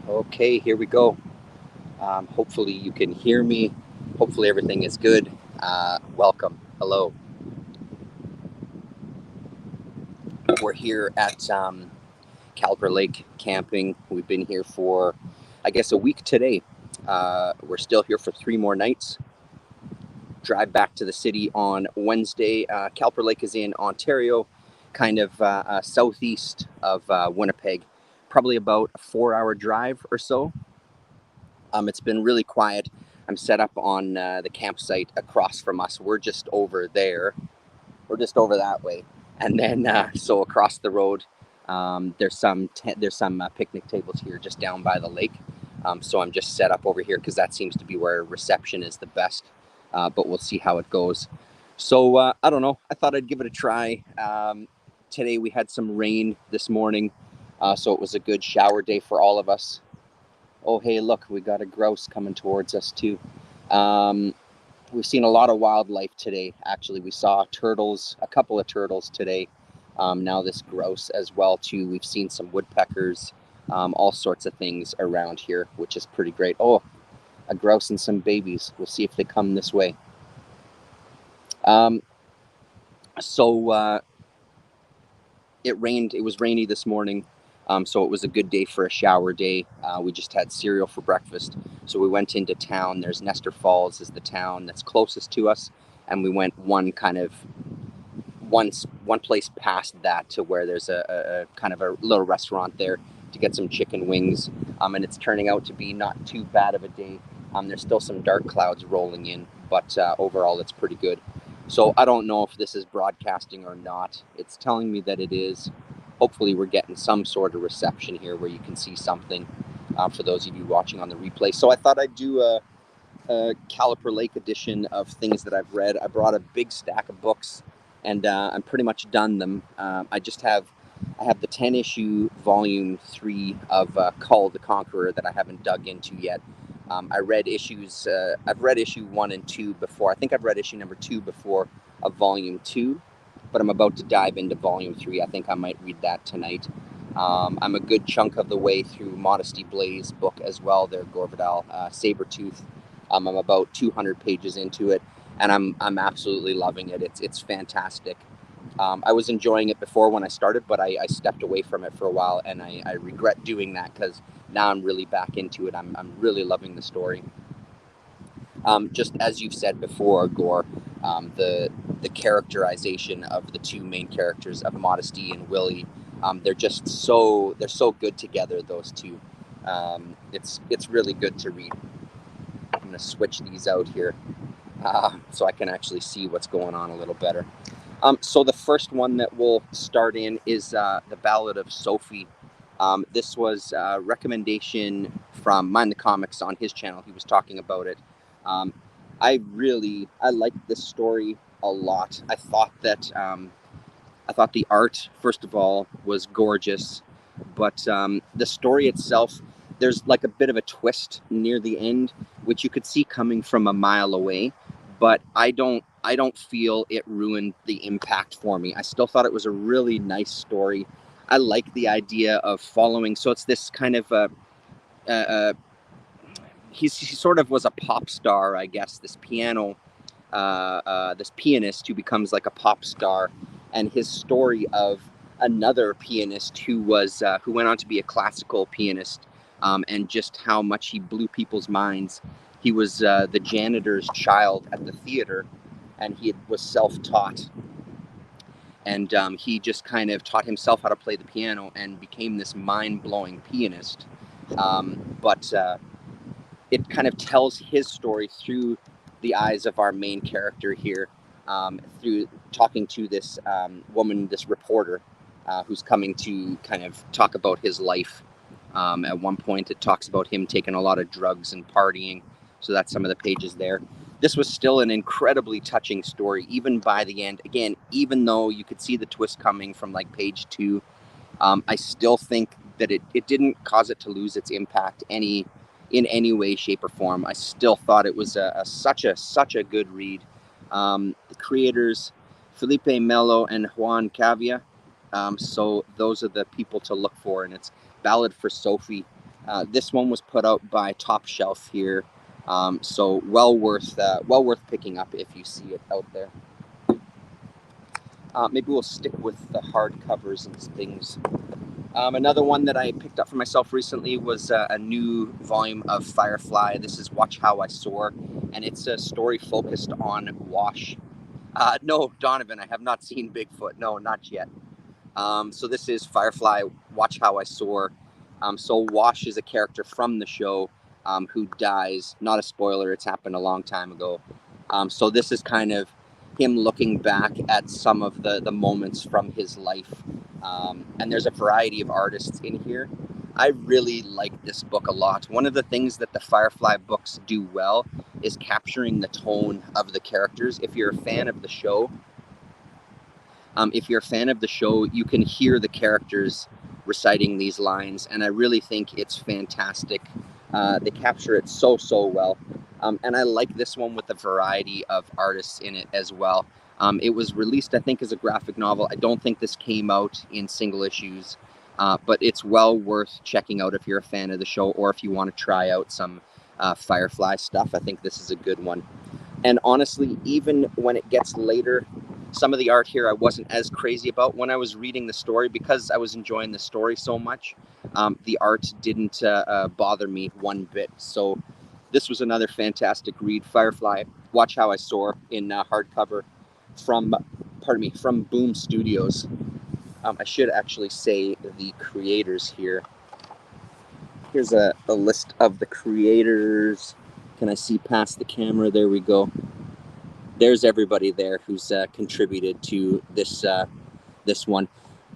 Okay, here we go. Hopefully you can hear me. Hopefully everything is good. Welcome. Hello. We're here at Caliper Lake camping. We've been here for, I guess, a week today. We're still here for 3 more nights. Drive back to the city on Wednesday. Caliper Lake is in Ontario, kind of southeast of Winnipeg. Probably about a 4-hour drive or so. It's been really quiet. I'm set up on the campsite across from us. We're just over there. We're just over that way, and then so across the road, there's some picnic tables here just down by the lake. So I'm just set up over here because that seems to be where reception is the best. But we'll see how it goes. So I don't know. I thought I'd give it a try. Today we had some rain this morning, so it was a good shower day for all of us. Oh, hey, look, we got a grouse coming towards us, too. We've seen a lot of wildlife today. Actually, we saw turtles, a couple of turtles today. Now this grouse as well, too. We've seen some woodpeckers, all sorts of things around here, which is pretty great. Oh, a grouse and some babies. We'll see if they come this way. So it rained. It was rainy this morning. So it was a good day for a shower day. We just had cereal for breakfast. So we went into town. There's Nestor Falls is the town that's closest to us. And we went one place past that to where there's a kind of a little restaurant there to get some chicken wings. And it's turning out to be not too bad of a day. There's still some dark clouds rolling in, but overall it's pretty good. So I don't know if this is broadcasting or not. It's telling me that it is. Hopefully we're getting some sort of reception here where you can see something for those of you watching on the replay. So I thought I'd do a Caliper Lake edition of things that I've read. I brought a big stack of books, and I'm pretty much done them. I have the 10-issue volume 3 of Call the Conqueror that I haven't dug into yet. I've read issue 1 and 2 before. I think I've read issue number 2 before of volume 2. But I'm about to dive into volume 3. I think I might read that tonight. I'm a good chunk of the way through Modesty Blaze book as well, there, Gorvidal, Sabretooth. I'm about 200 pages into it, and I'm absolutely loving it. It's fantastic. I was enjoying it before when I started, but I stepped away from it for a while, and I regret doing that because now I'm really back into it. I'm really loving the story. Just as you've said before, Gore, the characterization of the two main characters of Modesty and Willie, they're so good together. Those two, it's really good to read. I'm going to switch these out here so I can actually see what's going on a little better. So the first one that we'll start in is the Ballad of Sophia. This was a recommendation from Mind the Comics on his channel. He was talking about it. I liked this story a lot. I thought the art, first of all, was gorgeous, but the story itself, there's like a bit of a twist near the end, which you could see coming from a mile away, but I don't feel it ruined the impact for me. I still thought it was a really nice story. I like the idea of following. So it's this kind of he sort of was a pop star, I guess. This pianist who becomes like a pop star, and his story of another pianist who went on to be a classical pianist, and just how much he blew people's minds. He was the janitor's child at the theater, and he was self-taught. And he just kind of taught himself how to play the piano and became this mind-blowing pianist. But it kind of tells his story through the eyes of our main character here, through talking to this woman, this reporter, who's coming to kind of talk about his life. At one point, it talks about him taking a lot of drugs and partying. So that's some of the pages there. This was still an incredibly touching story, even by the end. Again, even though you could see the twist coming from like page 2, I still think that it didn't cause it to lose its impact in any way, shape, or form. I still thought it was such a good read. The creators, Felipe Melo and Juan Cavia. So those are the people to look for, and it's Ballad for Sophia. This one was put out by Top Shelf here, so well worth picking up if you see it out there. Maybe we'll stick with the hardcovers and things. Another one that I picked up for myself recently was a new volume of Firefly. This is Watch How I Soar, and it's a story focused on Wash. No, Donovan, I have not seen Bigfoot. No, not yet. So this is Firefly, Watch How I Soar. So Wash is a character from the show who dies. Not a spoiler, it's happened a long time ago. So this is kind of him looking back at some of the moments from his life. And there's a variety of artists in here. I really like this book a lot. One of the things that the Firefly books do well is capturing the tone of the characters. If you're a fan of the show, you can hear the characters reciting these lines, and I really think it's fantastic. They capture it so well. And I like this one with a variety of artists in it as well. It was released, I think, as a graphic novel. I don't think this came out in single issues, but it's well worth checking out if you're a fan of the show, or if you want to try out some Firefly stuff. I think this is a good one. And honestly, even when it gets later, some of the art here I wasn't as crazy about. When I was reading the story, because I was enjoying the story so much, the art didn't bother me one bit. So this was another fantastic read. Firefly, Watch How I Soar, in hardcover from Boom Studios. I should actually say the creators here. Here's a list of the creators. Can I see past the camera? There we go. There's everybody there who's contributed to this one.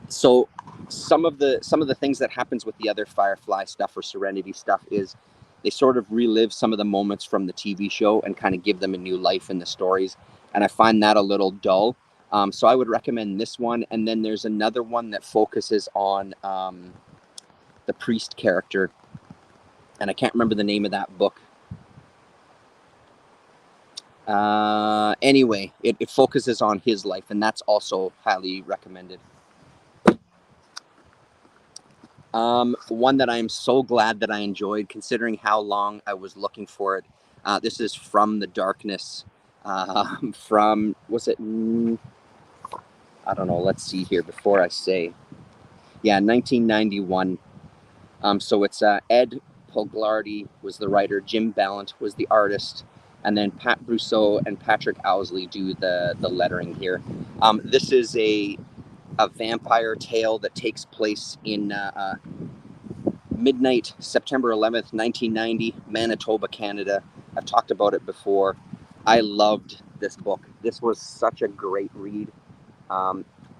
So some of the things that happens with the other Firefly stuff or Serenity stuff is they sort of relive some of the moments from the TV show and kind of give them a new life in the stories. And I find that a little dull. So I would recommend this one. And then there's another one that focuses on the priest character. And I can't remember the name of that book. Anyway, it focuses on his life, and that's also highly recommended. One that I'm so glad that I enjoyed, considering how long I was looking for it. This is From the Darkness. Was it? I don't know. Let's see here before I say. Yeah, 1991. So it's Ed Poglardi was the writer, Jim Ballant was the artist, and then Pat Brousseau and Patrick Owsley do the lettering here. This is a vampire tale that takes place in midnight, September 11th, 1990, Manitoba, Canada. I've talked about it before. I loved this book. This was such a great read.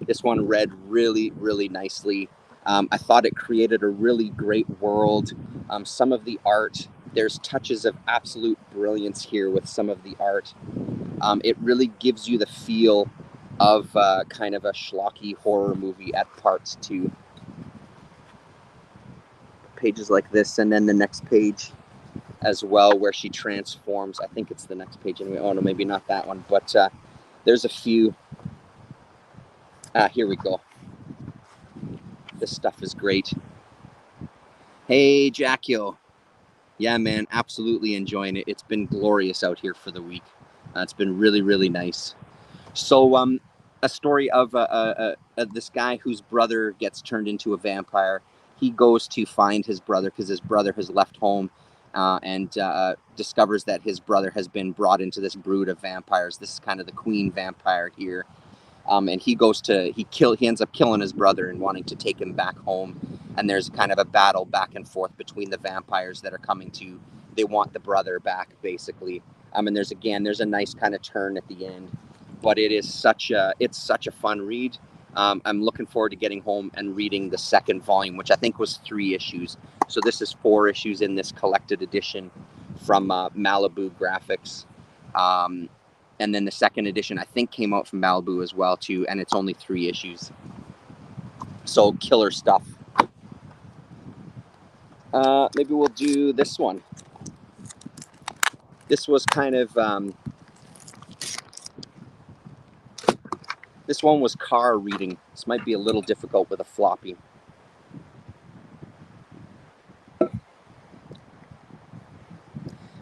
This one read really nicely. I thought it created a really great world. Some of the art, there's touches of absolute brilliance here with some of the art. It really gives you the feel of kind of a schlocky horror movie at parts too. Pages like this, and then the next page as well, where she transforms. I think it's the next page anyway. Oh no, maybe not that one, but there's a few. Here we go. This stuff is great. Hey, Jackio. Yeah, man, absolutely enjoying it. It's been glorious out here for the week. It's been really nice. So, a story of this guy whose brother gets turned into a vampire. He goes to find his brother because his brother has left home, and discovers that his brother has been brought into this brood of vampires. This is kind of the queen vampire here. And he ends up killing his brother and wanting to take him back home. And there's kind of a battle back and forth between the vampires that are coming to, they want the brother back, basically. And there's a nice kind of turn at the end. But it's such a fun read. I'm looking forward to getting home and reading the second volume, which I think was 3 issues. So this is 4 issues in this collected edition from Malibu Graphics. And then the second edition, I think, came out from Malibu as well, too, and it's only 3 issues. So, killer stuff. Maybe we'll do this one. This was kind of... this one was car reading. This might be a little difficult with a floppy.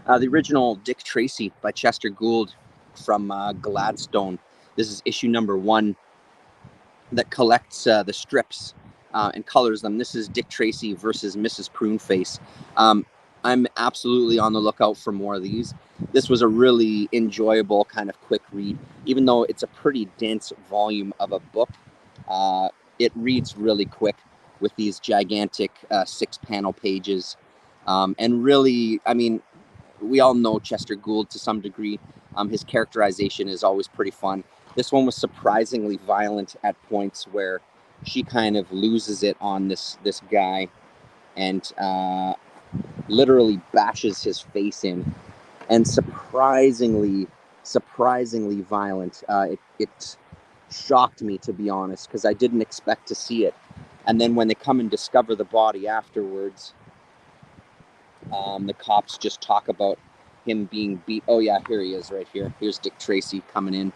The original Dick Tracy by Chester Gould from Gladstone. This is issue number 1 that collects the strips and colors them. This is Dick Tracy versus Mrs. Pruneface. I'm absolutely on the lookout for more of these. This was a really enjoyable kind of quick read. Even though it's a pretty dense volume of a book, it reads really quick with these gigantic 6-panel pages. And really, I mean, we all know Chester Gould to some degree. His characterization is always pretty fun. This one was surprisingly violent at points where she kind of loses it on this guy and literally bashes his face in, and surprisingly violent. It shocked me, to be honest, because I didn't expect to see it. And then when they come and discover the body afterwards, the cops just talk about him being beat. Oh yeah, here he is right here. Here's Dick Tracy coming in.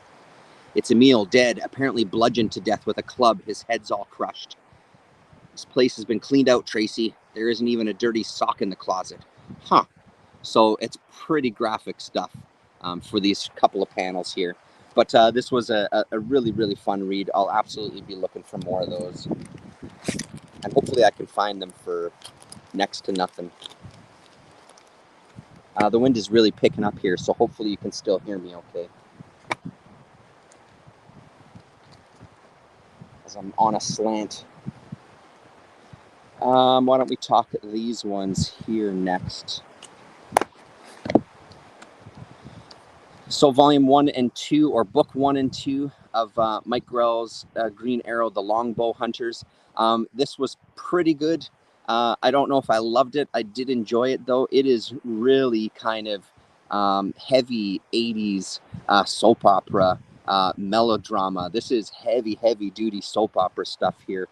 It's Emil, dead, apparently bludgeoned to death with a club. His head's all crushed. This place has been cleaned out, Tracy. There isn't even a dirty sock in the closet. Huh. So it's pretty graphic stuff for these couple of panels here. But this was a really, really fun read. I'll absolutely be looking for more of those. And hopefully I can find them for next to nothing. The wind is really picking up here, so hopefully you can still hear me okay. As I'm on a slant. Why don't we talk these ones here next? So volume 1 and 2, or book 1 and 2 of Mike Grell's Green Arrow, The Longbow Hunters. This was pretty good. I don't know if I loved it. I did enjoy it, though. It is really kind of heavy 80s soap opera, melodrama. This is heavy duty soap opera stuff here.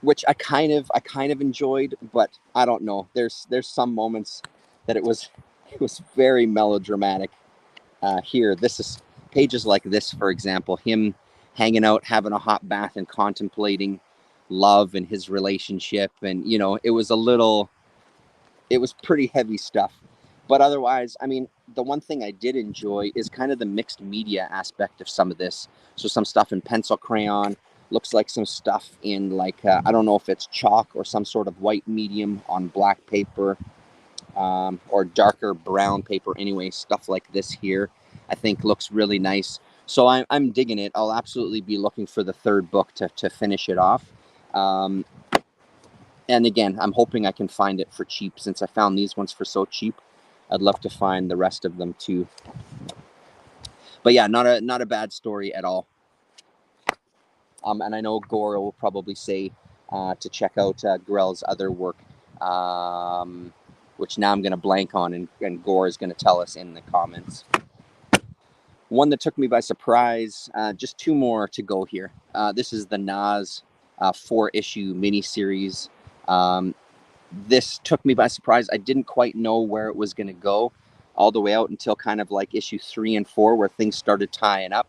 Which I kind of enjoyed, but I don't know. There's some moments that it was very melodramatic. Here, this is pages like this, for example, him hanging out, having a hot bath, and contemplating love and his relationship, and it was pretty heavy stuff. But otherwise, I mean, the one thing I did enjoy is kind of the mixed media aspect of some of this. So some stuff in pencil crayon. Looks like some stuff in like, I don't know if it's chalk or some sort of white medium on black paper or darker brown paper. Anyway, stuff like this here, I think looks really nice. So I'm digging it. I'll absolutely be looking for the 3rd book to finish it off. And again, I'm hoping I can find it for cheap. Since I found these ones for so cheap, I'd love to find the rest of them too. But yeah, not a bad story at all. And I know Gore will probably say to check out Grell's other work, which now I'm going to blank on, and Gore is going to tell us in the comments. One that took me by surprise, just 2 more to go here. This is the Nas 4-issue miniseries. This took me by surprise. I didn't quite know where it was going to go all the way out until kind of like issue 3 and 4, where things started tying up.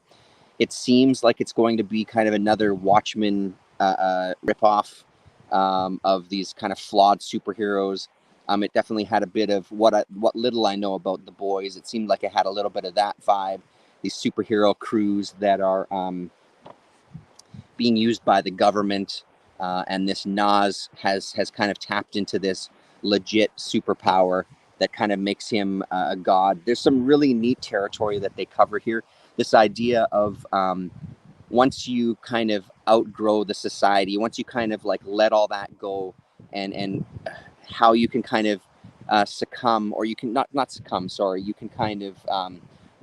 It seems like it's going to be kind of another Watchmen ripoff of these kind of flawed superheroes. It definitely had a bit of what little I know about The Boys. It seemed like it had a little bit of that vibe. These superhero crews that are being used by the government, and this Nas has kind of tapped into this legit superpower that kind of makes him a god. There's some really neat territory that they cover here. This idea of once you kind of outgrow the society, once you kind of like let all that go, and how you can kind of succumb, or you can not succumb, sorry, you can kind of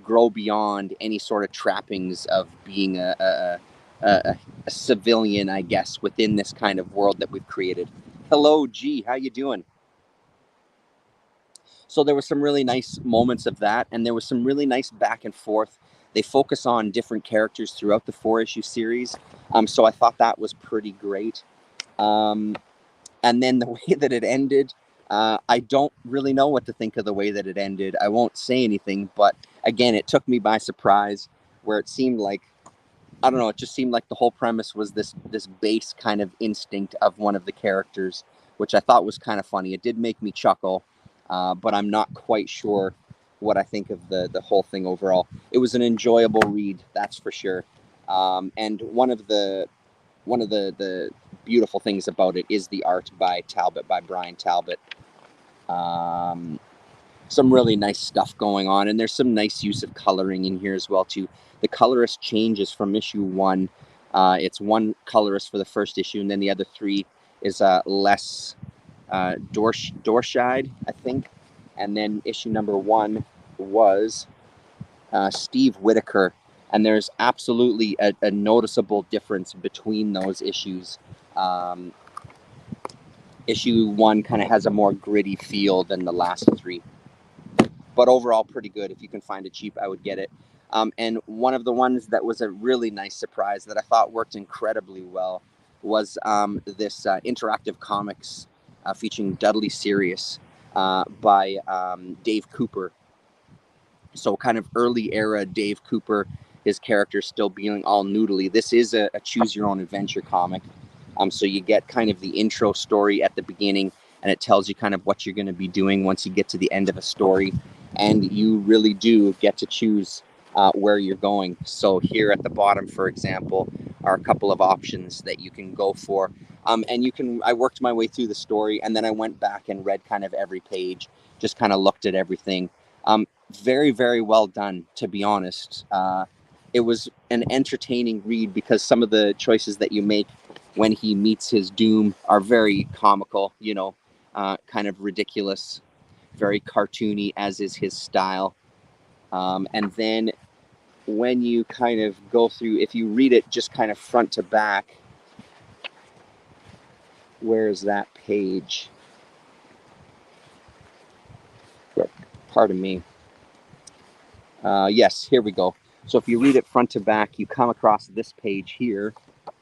grow beyond any sort of trappings of being a civilian, I guess, within this kind of world that we've created. Hello, G, how you doing? So there were some really nice moments of that, and there was some really nice back and forth. They focus on different characters throughout the 4-issue series, so I thought that was pretty great. And then the way that it ended, I don't really know what to think of the way that it ended. I won't say anything, but again, it took me by surprise, where it seemed like, I don't know, it just seemed like the whole premise was this base kind of instinct of one of the characters, which I thought was kind of funny. It did make me chuckle. but I'm not quite sure what I think of the whole thing overall. It was an enjoyable read, that's for sure. And one of the beautiful things about it is the art by Brian Talbot. Some really nice stuff going on, and there's some nice use of coloring in here as well too. The colorist changes from issue 1. It's one colorist for the first issue, and then the other 3 is Les Dorscheid, I think. And then issue number 1 was Steve Whitaker, and there's absolutely a noticeable difference between those issues. Issue 1 kind of has a more gritty feel than the last 3. But overall, pretty good. If you can find it cheap, I would get it. And one of the ones that was a really nice surprise that I thought worked incredibly well was this interactive comics featuring Dudley Sirius by Dave Cooper. So kind of early era Dave Cooper, his character still being all noodly. This is a choose your own adventure comic. So you get kind of the intro story at the beginning, and it tells you kind of what you're going to be doing once you get to the end of a story. And you really do get to choose where you're going. So here at the bottom, for example, are a couple of options that you can go for. And I worked my way through the story, and then I went back and read kind of every page, just kind of looked at everything. Very, very well done, to be honest. It was an entertaining read because some of the choices that you make when he meets his doom are very comical, kind of ridiculous, very cartoony, as is his style. And then when you kind of go through, if you read it just kind of front to back, where's that page? Pardon me. Yes, here we go. So if you read it front to back, you come across this page here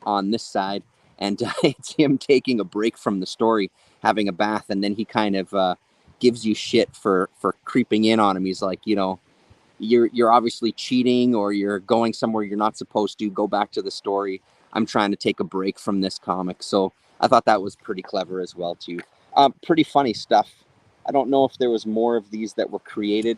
on this side, and it's him taking a break from the story, having a bath, and then he kind of gives you shit for creeping in on him. He's like, you're obviously cheating, or you're going somewhere you're not supposed to. Go back to the story. I'm trying to take a break from this comic. So I thought that was pretty clever as well too. Pretty funny stuff. I don't know if there was more of these that were created,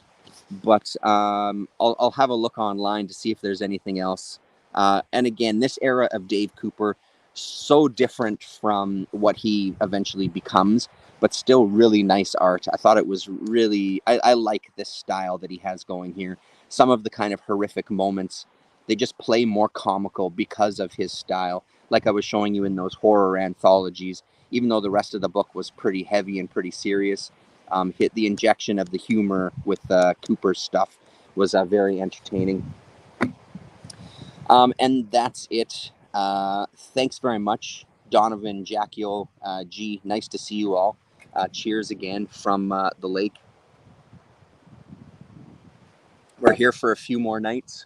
but I'll have a look online to see if there's anything else. And again, this era of Dave Cooper, so different from what he eventually becomes, but still really nice art. I thought it was really, I like this style that he has going here. Some of the kind of horrific moments, they just play more comical because of his style. Like I was showing you in those horror anthologies, even though the rest of the book was pretty heavy and pretty serious, hit the injection of the humor with Cooper's stuff was very entertaining. And that's it. Thanks very much, Donovan, Jackiel, G. Nice to see you all. Cheers again from the lake. We're here for a few more nights.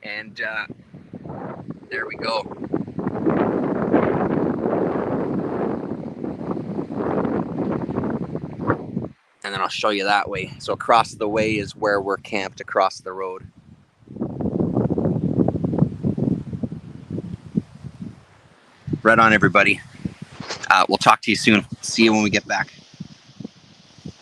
And there we go. And then I'll show you that way. So across the way is where we're camped, across the road. Right on, everybody. We'll talk to you soon. See you when we get back.